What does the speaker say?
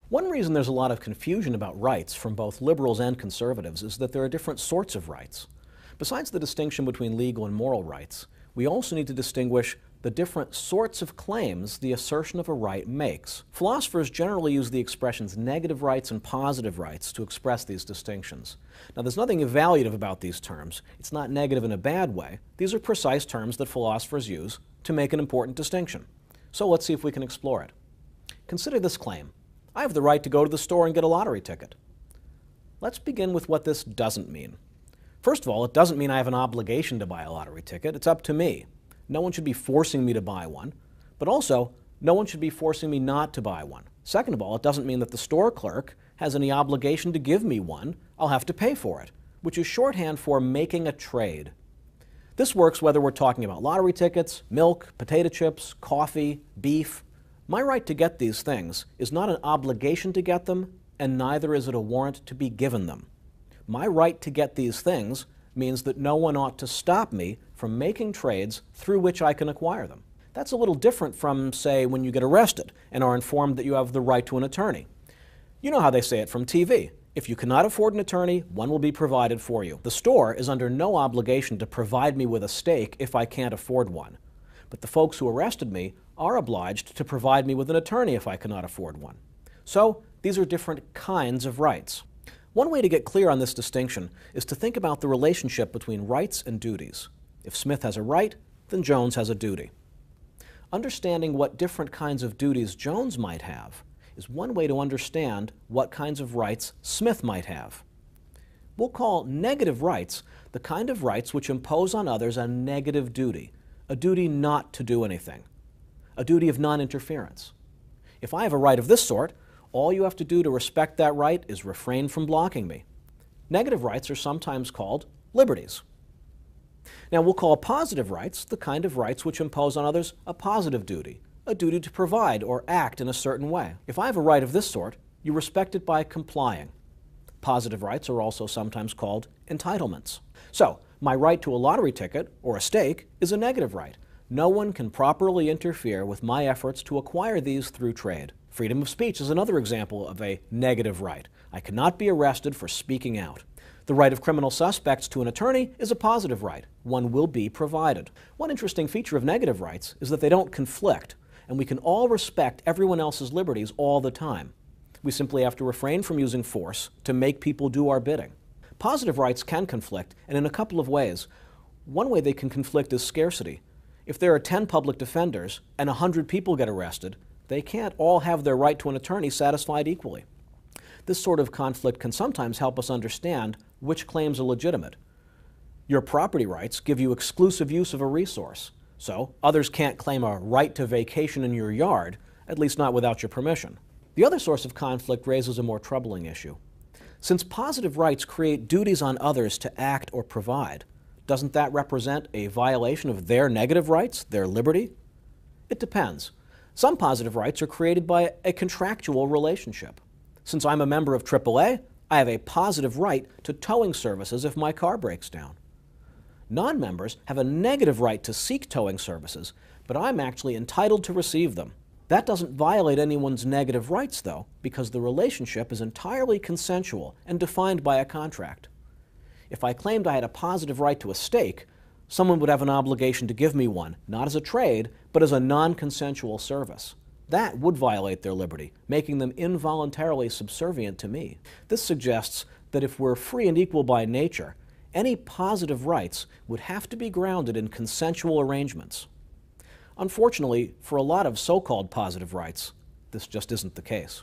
One reason there's a lot of confusion about rights from both liberals and conservatives is that there are different sorts of rights. Besides the distinction between legal and moral rights, we also need to distinguish the different sorts of claims the assertion of a right makes. Philosophers generally use the expressions negative rights and positive rights to express these distinctions. Now, there's nothing evaluative about these terms. It's not negative in a bad way. These are precise terms that philosophers use to make an important distinction. So let's see if we can explore it. Consider this claim. I have the right to go to the store and get a lottery ticket. Let's begin with what this doesn't mean. First of all, it doesn't mean I have an obligation to buy a lottery ticket. It's up to me. No one should be forcing me to buy one, but also no one should be forcing me not to buy one. Second of all, it doesn't mean that the store clerk has any obligation to give me one. I'll have to pay for it, which is shorthand for making a trade. This works whether we're talking about lottery tickets, milk, potato chips, coffee, beef. My right to get these things is not an obligation to get them, and neither is it a warrant to be given them. My right to get these things means that no one ought to stop me from making trades through which I can acquire them. That's a little different from, say, when you get arrested and are informed that you have the right to an attorney. You know how they say it from TV. If you cannot afford an attorney, one will be provided for you. The store is under no obligation to provide me with a steak if I can't afford one. But the folks who arrested me are obliged to provide me with an attorney if I cannot afford one. So, these are different kinds of rights. One way to get clear on this distinction is to think about the relationship between rights and duties. If Smith has a right, then Jones has a duty. Understanding what different kinds of duties Jones might have is one way to understand what kinds of rights Smith might have. We'll call negative rights the kind of rights which impose on others a negative duty, a duty not to do anything, a duty of non-interference. If I have a right of this sort, all you have to do to respect that right is refrain from blocking me. Negative rights are sometimes called liberties. Now, we'll call positive rights the kind of rights which impose on others a positive duty, a duty to provide or act in a certain way. If I have a right of this sort, you respect it by complying. Positive rights are also sometimes called entitlements. So, my right to a lottery ticket or a steak is a negative right. No one can properly interfere with my efforts to acquire these through trade. Freedom of speech is another example of a negative right. I cannot be arrested for speaking out. The right of criminal suspects to an attorney is a positive right. One will be provided. One interesting feature of negative rights is that they don't conflict, and we can all respect everyone else's liberties all the time. We simply have to refrain from using force to make people do our bidding. Positive rights can conflict, and in a couple of ways. One way they can conflict is scarcity. If there are 10 public defenders and 100 people get arrested, they can't all have their right to an attorney satisfied equally. This sort of conflict can sometimes help us understand which claims are legitimate. Your property rights give you exclusive use of a resource, so others can't claim a right to vacation in your yard, at least not without your permission. The other source of conflict raises a more troubling issue. Since positive rights create duties on others to act or provide, doesn't that represent a violation of their negative rights, their liberty? It depends. Some positive rights are created by a contractual relationship. Since I'm a member of AAA, I have a positive right to towing services if my car breaks down. Non-members have a negative right to seek towing services, but I'm actually entitled to receive them. That doesn't violate anyone's negative rights, though, because the relationship is entirely consensual and defined by a contract. If I claimed I had a positive right to a steak, someone would have an obligation to give me one, not as a trade, but as a non-consensual service. That would violate their liberty, making them involuntarily subservient to me. This suggests that if we're free and equal by nature, any positive rights would have to be grounded in consensual arrangements. Unfortunately, for a lot of so-called positive rights, this just isn't the case.